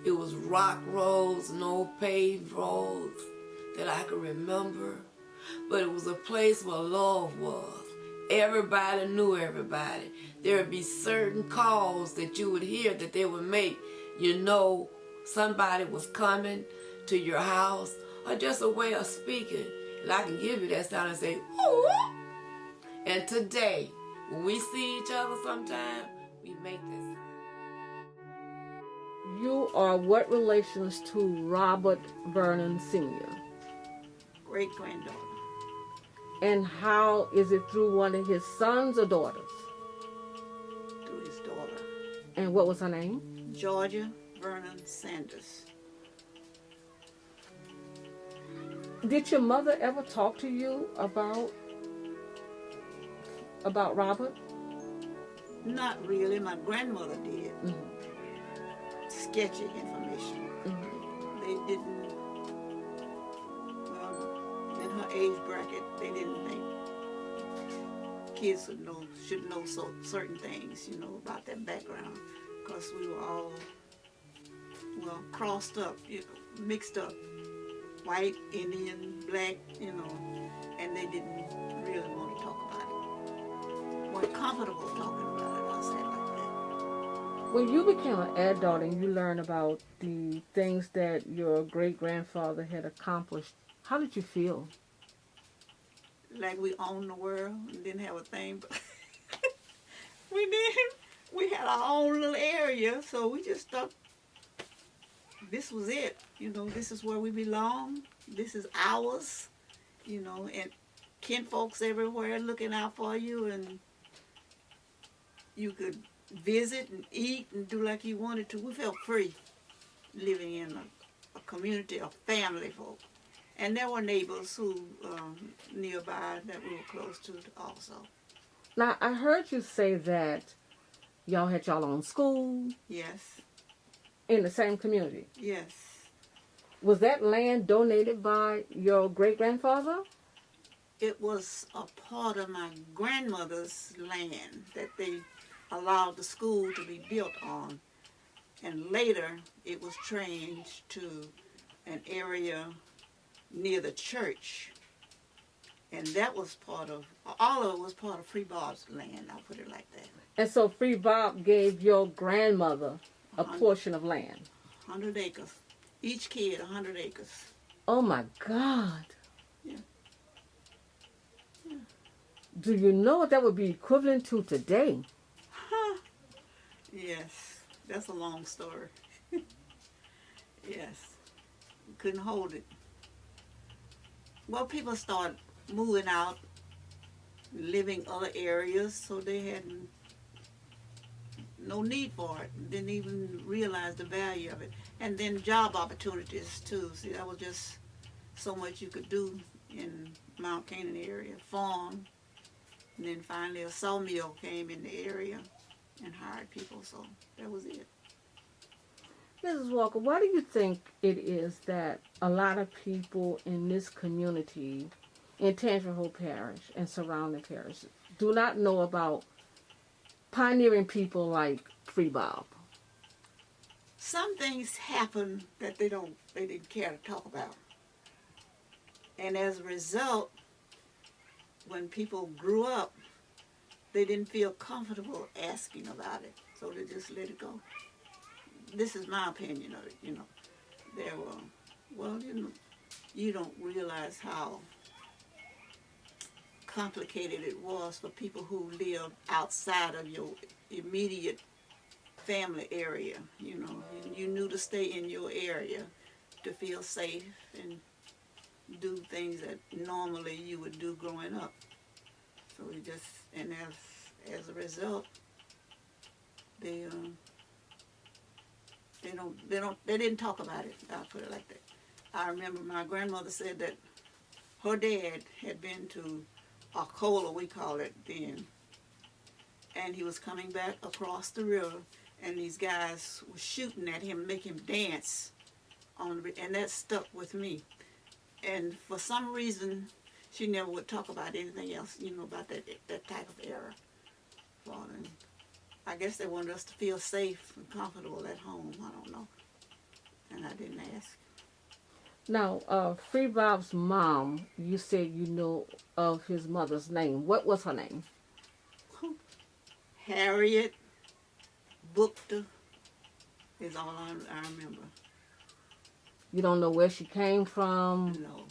It was rock roads, no paved roads that I could remember. But it was a place where love was. Everybody knew everybody. There would be certain calls that you would hear that they would make. You know somebody was coming to your house, or just a way of speaking. And I can give you that sound and say, ooh. And today, when we see each other sometime, we make that sound. You are what relations to Robert Vernon Sr.? Great-granddaughter. And how is it through one of his sons or daughters? Through his daughter. And what was her name? Georgia Vernon Sanders. Did your mother ever talk to you about Robert? Not really. My grandmother did. Mm-hmm. Sketchy information. Mm-hmm. They didn't, in her age bracket, they didn't think kids should know certain things, about their background, because we were all, crossed up, mixed up, white, Indian, black, and they didn't really want to talk about it. Weren't comfortable talking about it, I'll say it like that. When you became an adult and you learned about the things that your great-grandfather had accomplished, how did you feel? Like we owned the world and didn't have a thing, but we didn't. We had our own little area, so we just thought this was it. This is where we belong. This is ours, and kinfolks everywhere looking out for you, and you could visit and eat and do like you wanted to. We felt free living in a community of family folk. And there were neighbors who nearby that we were close to also. Now, I heard you say that y'all had y'all own school. Yes. In the same community. Yes. Was that land donated by your great-grandfather? It was a part of my grandmother's land that they allowed the school to be built on. And later, it was changed to an area near the church, and that was all of it was part of Free Bob's land, I'll put it like that. And so Free Bob gave your grandmother a portion of land? 100 acres. Each kid 100 acres. Oh my God. Yeah. Do you know what that would be equivalent to today? Huh. Yes, that's a long story. Yes, couldn't hold it. Well, people started moving out, living other areas, so they had no need for it. Didn't even realize the value of it. And then job opportunities too. See, that was just so much you could do in Mount Canaan area. Farm, and then finally a sawmill came in the area and hired people, so that was it. Mrs. Walker, why do you think it is that a lot of people in this community, in Tangier Hole Parish and surrounding parishes, do not know about pioneering people like Free Bob? Some things happen that they didn't care to talk about. And as a result, when people grew up, they didn't feel comfortable asking about it, so they just let it go. This is my opinion of it, There were, you don't realize how complicated it was for people who lived outside of your immediate family area, You knew to stay in your area to feel safe and do things that normally you would do growing up. So as a result, they didn't talk about it. I'll put it like that. I remember my grandmother said that her dad had been to Arcola, we call it then, and he was coming back across the river, and these guys were shooting at him, make him dance, and that stuck with me. And for some reason, she never would talk about anything else, about that type of era. I guess they wanted us to feel safe and comfortable at home. I don't know. and I didn't ask. Now, Free Bob's mom, you said you know of his mother's name. What was her name? Harriet Bookter is all I remember. You don't know where she came from? No,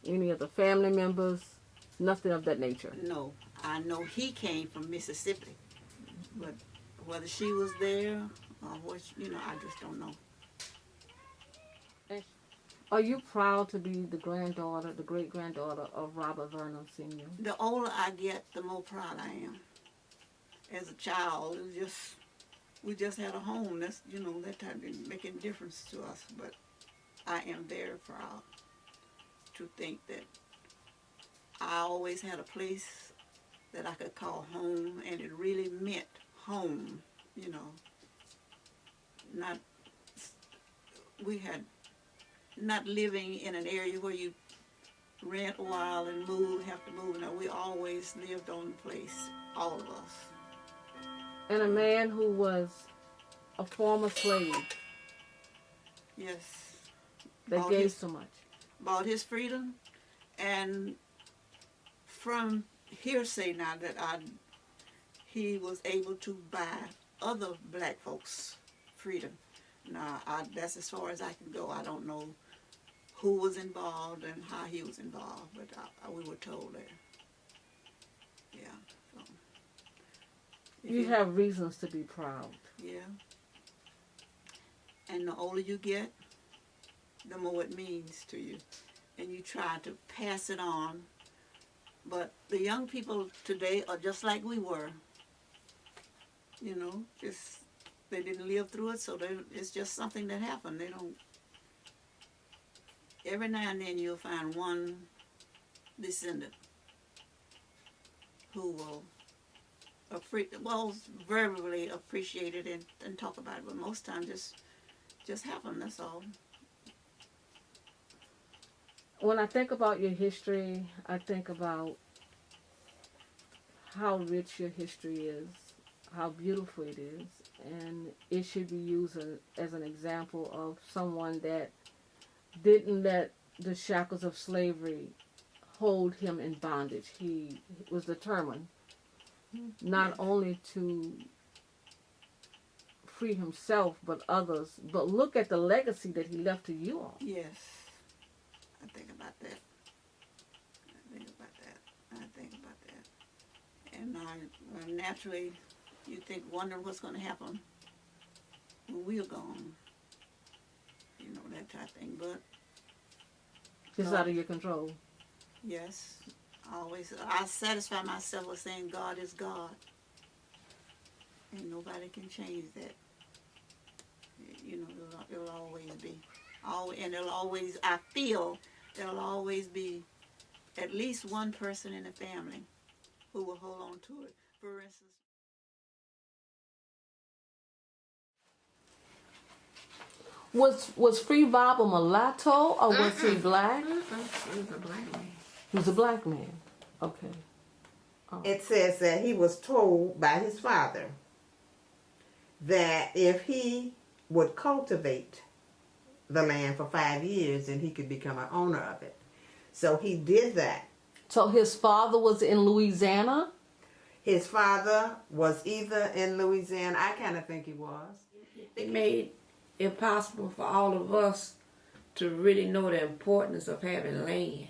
Any of the family members? Nothing of that nature? no. I know he came from Mississippi, but whether she was there or what, I just don't know. Are you proud to be the granddaughter, the great-granddaughter of Robert Vernon Sr.? The older I get, the more proud I am. As a child, we just had a home. That's, that time didn't make any difference to us. But I am very proud to think that I always had a place that I could call home, and it really meant home, not living in an area where you rent a while and have to move. No, we always lived on the place, all of us. And a man who was a former slave. Yes. That gave so much. About his freedom, and from hearsay now that he was able to buy other black folks' freedom. Now, that's as far as I can go. I don't know who was involved and how he was involved, but we were told that. Yeah. So, you have reasons to be proud. Yeah. And the older you get, the more it means to you. And you try to pass it on. But the young people today are just like we were. They didn't live through it, so it's just something that happened. They don't. Every now and then you'll find one descendant who will verbally appreciate it and talk about it, but most times just happen. That's all. When I think about your history, I think about how rich your history is, how beautiful it is, and it should be used as an example of someone that didn't let the shackles of slavery hold him in bondage. He was determined not only to free himself but others, but look at the legacy that he left to you all. Yes. I think about that. And naturally, you wonder what's going to happen when we're gone. That type of thing. But it's out of your control. Yes. I satisfy myself with saying God is God. And nobody can change that. It'll always be. I feel there'll always be at least one person in the family who will hold on to it. For instance, Was Free Bob a mulatto or was he black? He was a black man. He was a black man. Okay. It says that he was told by his father that if he would cultivate the land for 5 years, then he could become an owner of it. So he did that. So his father was in Louisiana? His father was either in Louisiana, I kind of think he was. It made it possible for all of us to really know the importance of having land,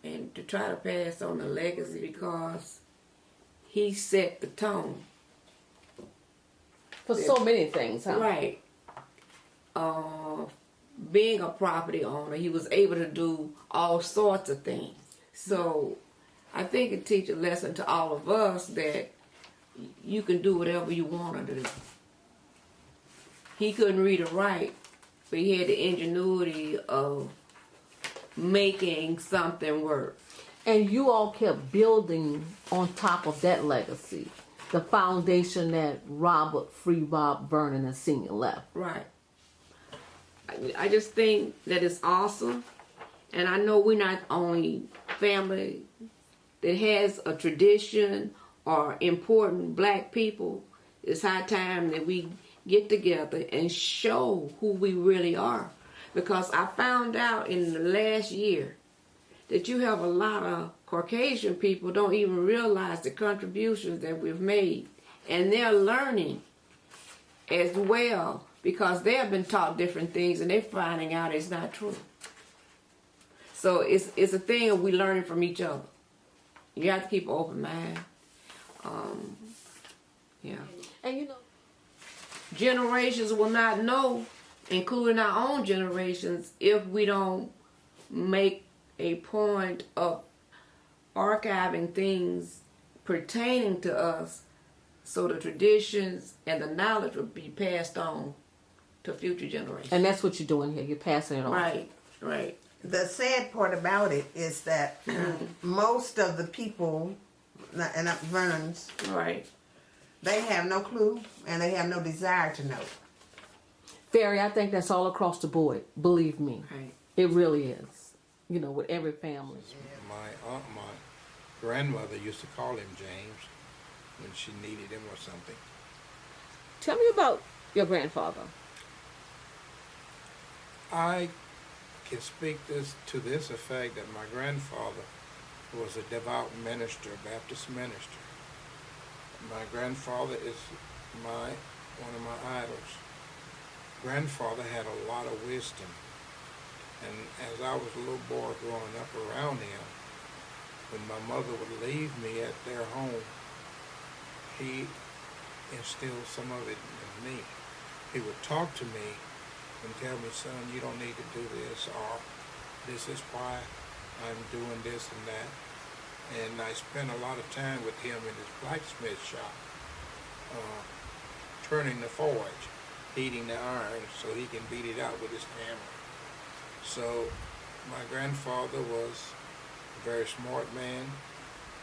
and to try to pass on the legacy, because he set the tone. For so many things, huh? Right. Being a property owner, he was able to do all sorts of things. So I think it teaches a lesson to all of us that you can do whatever you want to do. He couldn't read or write, but he had the ingenuity of making something work. And you all kept building on top of that legacy, the foundation that Robert Free Bob Vernon and Sr. left. Right. I just think that it's awesome. And I know we're not the only family that has a tradition or important black people. It's high time that we get together and show who we really are. Because I found out in the last year that you have a lot of Caucasian people don't even realize the contributions that we've made. And they're learning as well because they have been taught different things and they're finding out it's not true. So it's a thing of we learning from each other. You have to keep an open mind. Yeah. And you know, Generations will not know, including our own generations, if we don't make a point of archiving things pertaining to us so the traditions and the knowledge will be passed on to future generations. and that's what you're doing here. You're passing it on. Right, right. The sad part about it is that most of the people, and Vernon's, Right. they have no clue and they have no desire to know. Fairy, I think that's all across the board. Believe me. Right. It really is. You know, with every family. My grandmother used to call him James when she needed him or something. Tell me about your grandfather. I can speak to this effect that my grandfather was a devout minister, Baptist minister. My grandfather is one of my idols. Grandfather had a lot of wisdom, and as I was a little boy growing up around him, when my mother would leave me at their home, he instilled some of it in me. He would talk to me and tell me, son, you don't need to do this, or this is why I'm doing this and that. And I spent a lot of time with him in his blacksmith shop, turning the forge, heating the iron so he can beat it out with his hammer. So my grandfather was a very smart man.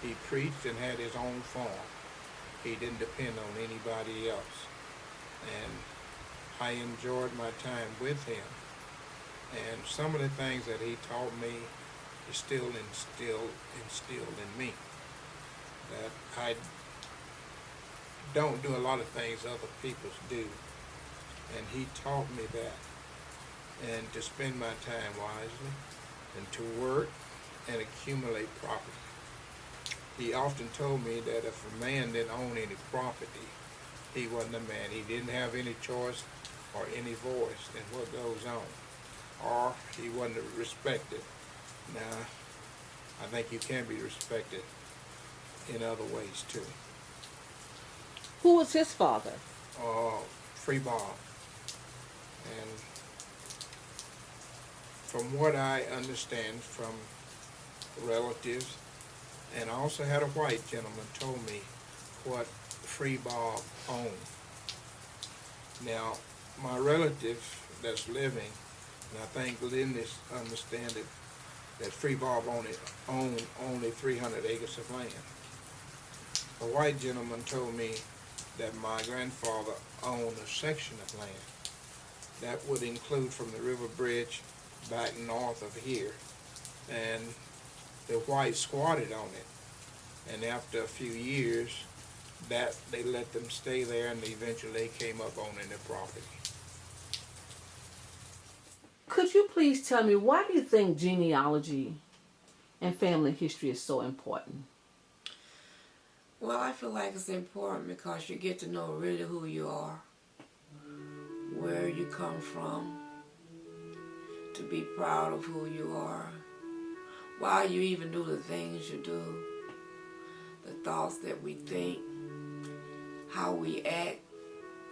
He preached and had his own farm. He didn't depend on anybody else. And I enjoyed my time with him. And some of the things that he taught me is still instilled in me. That I don't do a lot of things other people do. And he taught me that. And to spend my time wisely and to work and accumulate property. He often told me that if a man didn't own any property, he wasn't a man. He didn't have any choice or any voice in what goes on, or he wasn't respected. Now, I think you can be respected in other ways too. Who was his father? Free Bob. And from what I understand from relatives, and I also had a white gentleman told me what Free Bob owned. Now, my relative that's living, and I think Linda's understand it, that Free Bob owned only 300 acres of land. A white gentleman told me that my grandfather owned a section of land. That would include from the river bridge back north of here. And the whites squatted on it. And after a few years, that they let them stay there, and eventually they came up owning the property. Could you please tell me, why do you think genealogy and family history is so important? Well, I feel like it's important because you get to know really who you are, where you come from, to be proud of who you are, why you even do the things you do, the thoughts that we think, how we act,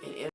and